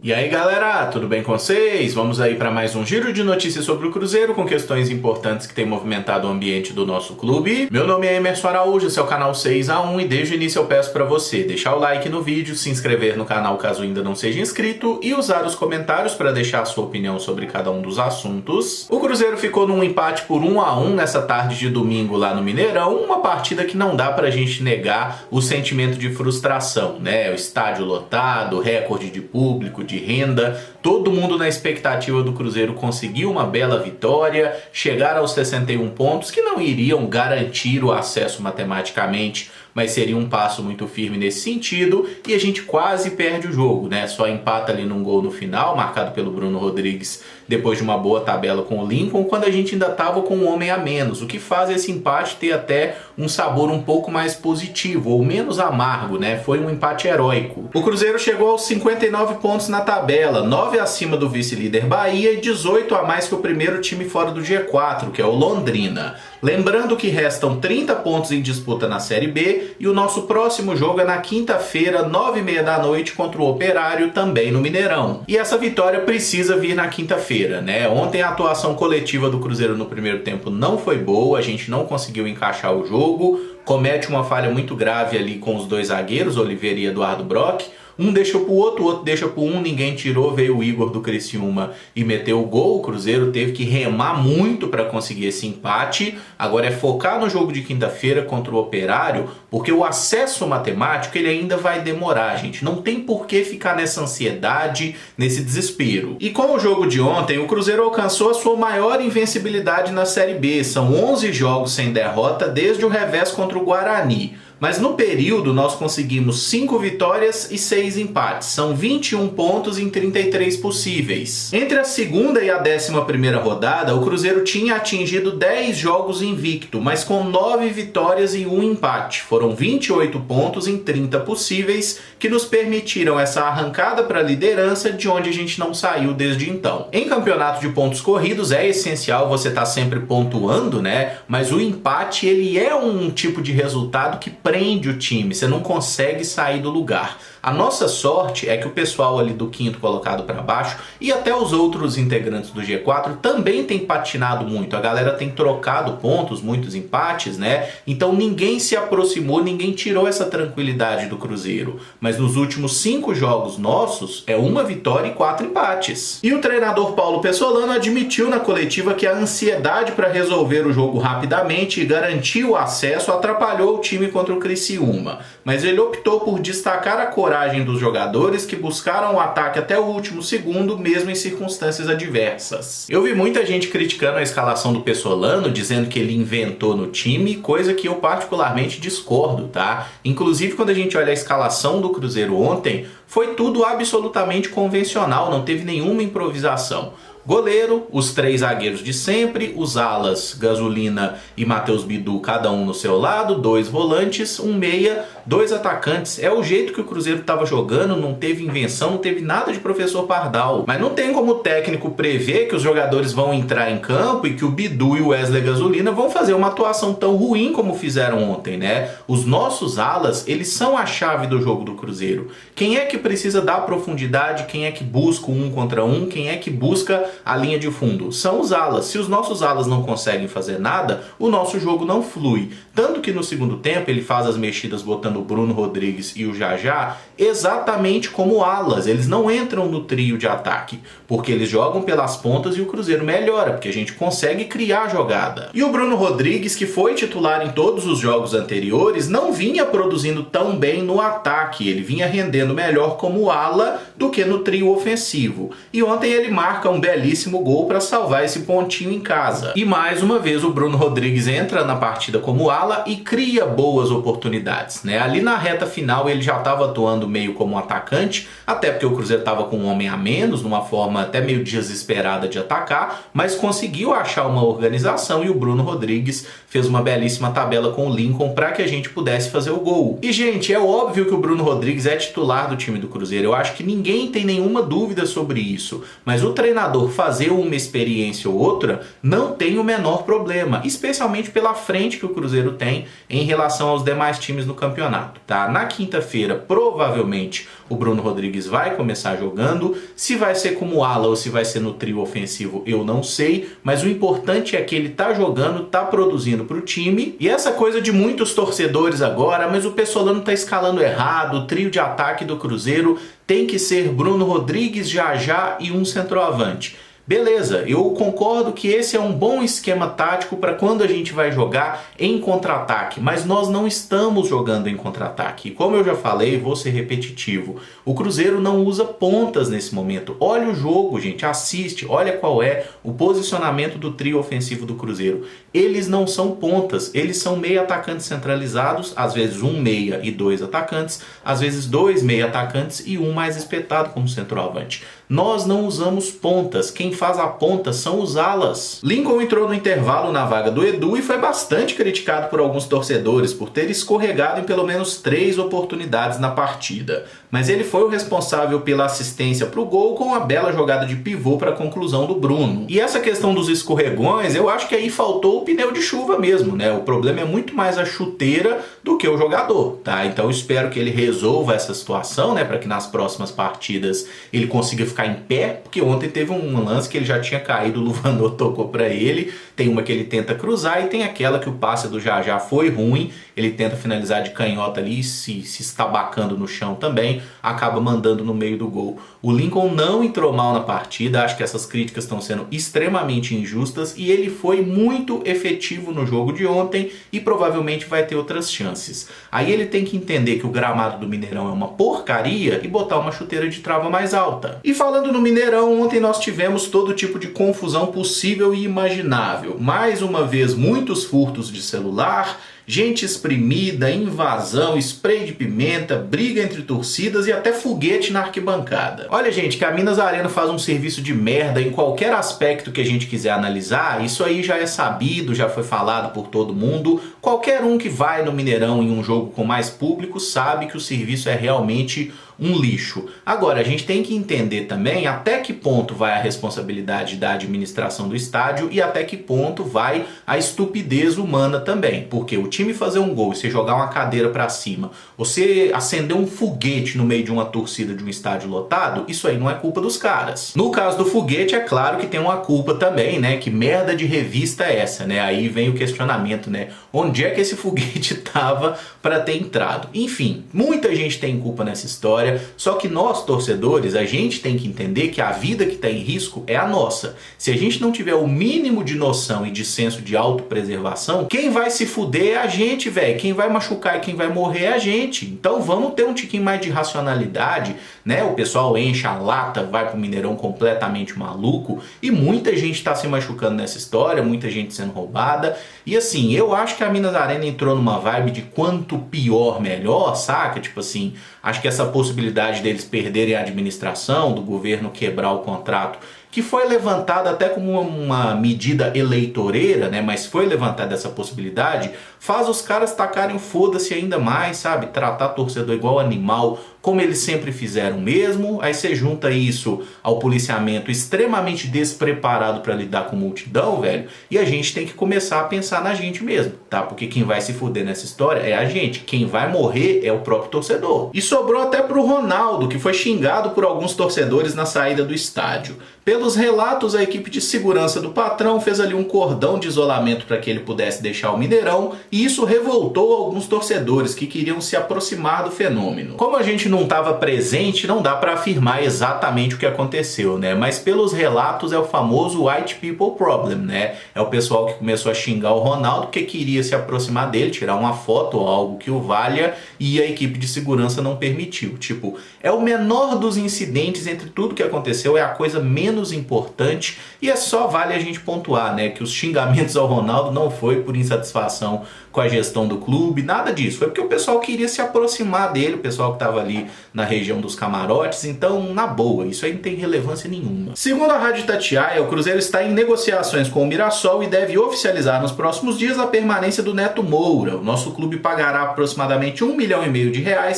E aí galera, tudo bem com vocês? Vamos aí para mais um giro de notícias sobre o Cruzeiro com questões importantes que têm movimentado o ambiente do nosso clube. Meu nome é Emerson Araújo, esse é o canal 6x1 e desde o início eu peço para você deixar o like no vídeo, se inscrever no canal caso ainda não seja inscrito e usar os comentários para deixar a sua opinião sobre cada um dos assuntos. O Cruzeiro ficou num empate por 1x1 nessa tarde de domingo lá no Mineirão, uma partida que não dá pra gente negar o sentimento de frustração, né? O estádio lotado, recorde de público, de renda, todo mundo na expectativa do Cruzeiro conseguir uma bela vitória, chegar aos 61 pontos que não iriam garantir o acesso matematicamente, mas seria um passo muito firme nesse sentido, e a gente quase perde o jogo, né? Só empata ali num gol no final, marcado pelo Bruno Rodrigues, depois de uma boa tabela com o Lincoln, quando a gente ainda estava com um homem a menos, o que faz esse empate ter até um sabor um pouco mais positivo, ou menos amargo, né? Foi um empate heróico. O Cruzeiro chegou aos 59 pontos na tabela, 9 acima do vice-líder Bahia e 18 a mais que o primeiro time fora do G4, que é o Londrina. Lembrando que restam 30 pontos em disputa na Série B e o nosso próximo jogo é na quinta-feira, 9h30 da noite, contra o Operário, também no Mineirão. E essa vitória precisa vir na quinta-feira, né? Ontem a atuação coletiva do Cruzeiro no primeiro tempo não foi boa, a gente não conseguiu encaixar o jogo, comete uma falha muito grave ali com os dois zagueiros, Oliveira e Eduardo Brock. Um deixou pro outro, o outro deixa pro um, ninguém tirou, veio o Igor do Criciúma e meteu o gol. O Cruzeiro teve que remar muito para conseguir esse empate. Agora é focar no jogo de quinta-feira contra o Operário, porque o acesso matemático ele ainda vai demorar, gente. Não tem por que ficar nessa ansiedade, nesse desespero. E com o jogo de ontem, o Cruzeiro alcançou a sua maior invencibilidade na Série B. São 11 jogos sem derrota desde o revés contra o Guarani. Mas no período nós conseguimos 5 vitórias e 6 empates. São 21 pontos em 33 possíveis. Entre a segunda e a 11ª rodada, o Cruzeiro tinha atingido 10 jogos invicto, mas com 9 vitórias e 1 empate. Foram 28 pontos em 30 possíveis que nos permitiram essa arrancada para a liderança, de onde a gente não saiu desde então. Em campeonato de pontos corridos é essencial você estar sempre pontuando, né? Mas o empate ele é um tipo de resultado que prende o time, você não consegue sair do lugar. A nossa sorte é que o pessoal ali do quinto colocado para baixo e até os outros integrantes do G4 também tem patinado muito. A galera tem trocado pontos, muitos empates, né? Então ninguém se aproximou, ninguém tirou essa tranquilidade do Cruzeiro. Mas nos últimos 5 jogos nossos é 1 vitória e 4 empates. E o treinador Paulo Pessolano admitiu na coletiva que a ansiedade para resolver o jogo rapidamente e garantir o acesso atrapalhou o time contra o Criciúma. Mas ele optou por destacar a coragem dos jogadores que buscaram o ataque até o último segundo, mesmo em circunstâncias adversas. Eu vi muita gente criticando a escalação do Pessolano, dizendo que ele inventou no time, coisa que eu particularmente discordo, tá? Inclusive, quando a gente olha a escalação do Cruzeiro ontem, foi tudo absolutamente convencional, não teve nenhuma improvisação. Goleiro, os 3 zagueiros de sempre, os alas, Gasolina e Matheus Bidu, cada um no seu lado, 2 volantes, um meia, 2 atacantes. É o jeito que o Cruzeiro estava jogando, não teve invenção, não teve nada de professor Pardal. Mas não tem como o técnico prever que os jogadores vão entrar em campo e que o Bidu e o Wesley Gasolina vão fazer uma atuação tão ruim como fizeram ontem, né? Os nossos alas, eles são a chave do jogo do Cruzeiro. Quem é que precisa dar profundidade, quem é que busca o 1 contra 1, quem é que busca a linha de fundo? São os alas. Se os nossos alas não conseguem fazer nada, o nosso jogo não flui. Tanto que no segundo tempo ele faz as mexidas botando o Bruno Rodrigues e o Jajá exatamente como alas. Eles não entram no trio de ataque, porque eles jogam pelas pontas e o Cruzeiro melhora, porque a gente consegue criar jogada. E o Bruno Rodrigues, que foi titular em todos os jogos anteriores, não vinha produzindo tão bem no ataque. Ele vinha rendendo melhor como ala do que no trio ofensivo. E ontem ele marca um belíssimo gol para salvar esse pontinho em casa. E mais uma vez o Bruno Rodrigues entra na partida como ala e cria boas oportunidades, né? Ali na reta final ele já estava atuando meio como um atacante, até porque o Cruzeiro estava com um homem a menos, numa forma até meio desesperada de atacar, mas conseguiu achar uma organização e o Bruno Rodrigues fez uma belíssima tabela com o Lincoln para que a gente pudesse fazer o gol. E gente, é óbvio que o Bruno Rodrigues é titular do time do Cruzeiro, eu acho que ninguém tem nenhuma dúvida sobre isso, mas o treinador fazer uma experiência ou outra não tem o menor problema, especialmente pela frente que o Cruzeiro Cruzeiro tem em relação aos demais times no campeonato, tá? Na quinta-feira, provavelmente, o Bruno Rodrigues vai começar jogando. Se vai ser como ala ou se vai ser no trio ofensivo, eu não sei, mas o importante é que ele tá jogando, tá produzindo pro time. E essa coisa de muitos torcedores agora, mas o Pessolano tá escalando errado, o trio de ataque do Cruzeiro tem que ser Bruno Rodrigues, Jajá e um centroavante. Beleza, eu concordo que esse é um bom esquema tático para quando a gente vai jogar em contra-ataque, mas nós não estamos jogando em contra-ataque. Como eu já falei, vou ser repetitivo, o Cruzeiro não usa pontas nesse momento. Olha o jogo, gente, assiste, olha qual é o posicionamento do trio ofensivo do Cruzeiro. Eles não são pontas, eles são meia atacantes centralizados, às vezes um meia e dois atacantes, às vezes dois meia atacantes e um mais espetado como centroavante. Nós não usamos pontas, quem faz a ponta são os alas. Lincoln entrou no intervalo na vaga do Edu e foi bastante criticado por alguns torcedores por ter escorregado em pelo menos 3 oportunidades na partida. Mas ele foi o responsável pela assistência para o gol com uma bela jogada de pivô para a conclusão do Bruno. E essa questão dos escorregões, eu acho que aí faltou o pneu de chuva mesmo, né? O problema é muito mais a chuteira do que o jogador, tá? Então eu espero que ele resolva essa situação, né? Para que nas próximas partidas ele consiga ficar em pé, porque ontem teve um lance que ele já tinha caído, o Luvanor tocou para ele, tem uma que ele tenta cruzar e tem aquela que o passe do Jajá foi ruim, ele tenta finalizar de canhota ali, se estabacando no chão também, acaba mandando no meio do gol. O Lincoln não entrou mal na partida, acho que essas críticas estão sendo extremamente injustas e ele foi muito efetivo no jogo de ontem e provavelmente vai ter outras chances. Aí ele tem que entender que o gramado do Mineirão é uma porcaria e botar uma chuteira de trava mais alta. E falando no Mineirão, ontem nós tivemos todo tipo de confusão possível e imaginável. Mais uma vez, muitos furtos de celular, gente espremida, invasão, spray de pimenta, briga entre torcidas e até foguete na arquibancada. Olha, gente, que a Minas Arena faz um serviço de merda em qualquer aspecto que a gente quiser analisar, isso aí já é sabido, já foi falado por todo mundo. Qualquer um que vai no Mineirão em um jogo com mais público sabe que o serviço é realmente um lixo. Agora, a gente tem que entender também até que ponto vai a responsabilidade da administração do estádio e até que ponto vai a estupidez humana também. Porque o time fazer um gol e você jogar uma cadeira pra cima, você acender um foguete no meio de uma torcida de um estádio lotado, isso aí não é culpa dos caras. No caso do foguete, é claro que tem uma culpa também, né? Que merda de revista é essa, né? Aí vem o questionamento, né? Onde é que esse foguete tava para ter entrado? Enfim, muita gente tem culpa nessa história. Só que nós, torcedores, a gente tem que entender que a vida que está em risco é a nossa. Se a gente não tiver o mínimo de noção e de senso de autopreservação, quem vai se fuder é a gente, velho. Quem vai machucar e quem vai morrer é a gente. Então vamos ter um tiquinho mais de racionalidade, né? O pessoal enche a lata, vai pro Mineirão completamente maluco e muita gente está se machucando nessa história, muita gente sendo roubada. E assim, eu acho que a Minas Arena entrou numa vibe de quanto pior, melhor, saca? Tipo assim, acho que essa possibilidade deles perderem a administração, do governo quebrar o contrato, que foi levantada até como uma medida eleitoreira, né? Mas foi levantada essa possibilidade, faz os caras tacarem o foda-se ainda mais, sabe? Tratar torcedor igual animal, como eles sempre fizeram mesmo. Aí você junta isso ao policiamento extremamente despreparado para lidar com multidão, velho, e a gente tem que começar a pensar na gente mesmo, tá? Porque quem vai se fuder nessa história é a gente, quem vai morrer é o próprio torcedor. E sobrou até pro Ronaldo, que foi xingado por alguns torcedores na saída do estádio. Pelos relatos, a equipe de segurança do patrão fez ali um cordão de isolamento para que ele pudesse deixar o Mineirão, e isso revoltou alguns torcedores que queriam se aproximar do fenômeno. Como a gente não estava presente, não dá para afirmar exatamente o que aconteceu, né? Mas pelos relatos é o famoso white people problem, né? É o pessoal que começou a xingar o Ronaldo porque queria se aproximar dele, tirar uma foto ou algo que o valha, e a equipe de segurança não permitiu. Tipo, é o menor dos incidentes entre tudo que aconteceu, é a coisa menos importante, e é só vale a gente pontuar, né, que os xingamentos ao Ronaldo não foi por insatisfação com a gestão do clube, nada disso, foi porque o pessoal queria se aproximar dele, o pessoal que estava ali na região dos camarotes, então na boa, isso aí não tem relevância nenhuma. Segundo a Rádio Itatiaia, o Cruzeiro está em negociações com o Mirassol e deve oficializar nos próximos dias a permanência do Neto Moura. O nosso clube pagará aproximadamente R$1,5 milhão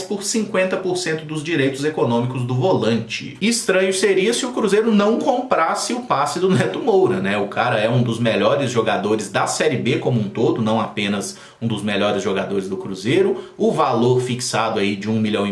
por 50% dos direitos econômicos do volante. Estranho seria se o Cruzeiro não comprasse o passe do Neto Moura, né? O cara é um dos melhores jogadores da Série B como um todo, não apenas um dos melhores jogadores do Cruzeiro. O valor fixado aí de R$1,5 milhão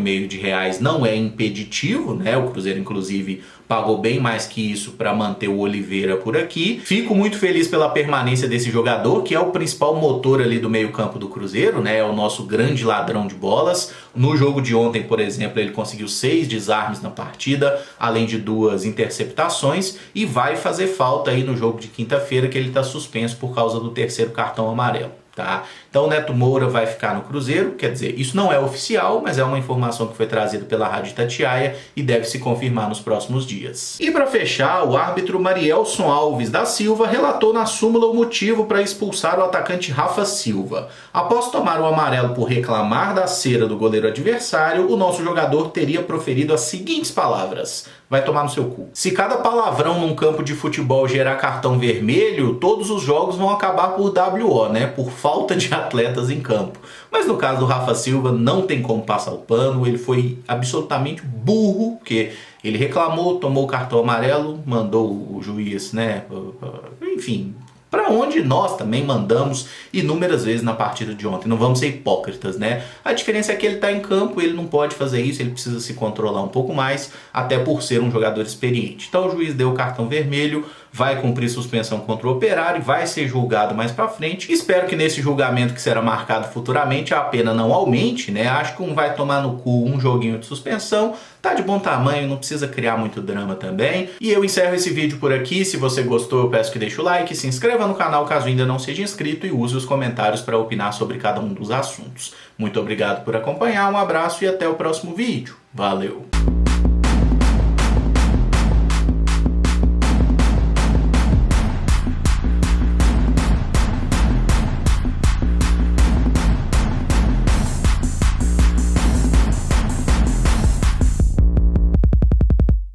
não é impeditivo, né? O Cruzeiro, inclusive, pagou bem mais que isso para manter o Oliveira por aqui. Fico muito feliz pela permanência desse jogador, que é o principal motor ali do meio-campo do Cruzeiro, né? É o nosso grande ladrão de bolas. No jogo de ontem, por exemplo, ele conseguiu 6 desarmes na partida, além de 2 interceptações, e vai fazer falta aí no jogo de quinta-feira, que ele está suspenso por causa do 3º cartão amarelo. Tá? Então o Neto Moura vai ficar no Cruzeiro, quer dizer, isso não é oficial, mas é uma informação que foi trazida pela Rádio Itatiaia e deve se confirmar nos próximos dias. E para fechar, o árbitro Marielson Alves da Silva relatou na súmula o motivo para expulsar o atacante Rafa Silva. Após tomar o amarelo por reclamar da cera do goleiro adversário, o nosso jogador teria proferido as seguintes palavras: vai tomar no seu cu. Se cada palavrão num campo de futebol gerar cartão vermelho, todos os jogos vão acabar por WO, né? Por falta de atletas em campo. Mas no caso do Rafa Silva, não tem como passar o pano, ele foi absolutamente burro, porque ele reclamou, tomou o cartão amarelo, mandou o juiz, né? Enfim, para onde nós também mandamos inúmeras vezes na partida de ontem. Não vamos ser hipócritas, né? A diferença é que ele está em campo, ele não pode fazer isso, ele precisa se controlar um pouco mais, até por ser um jogador experiente. Então o juiz deu o cartão vermelho, vai cumprir suspensão contra o Operário, vai ser julgado mais pra frente. Espero que nesse julgamento que será marcado futuramente a pena não aumente, né? Acho que um vai tomar no cu um joguinho de suspensão, tá de bom tamanho, não precisa criar muito drama também. E eu encerro esse vídeo por aqui. Se você gostou, eu peço que deixe o like, se inscreva no canal caso ainda não seja inscrito e use os comentários para opinar sobre cada um dos assuntos. Muito obrigado por acompanhar, um abraço e até o próximo vídeo. Valeu!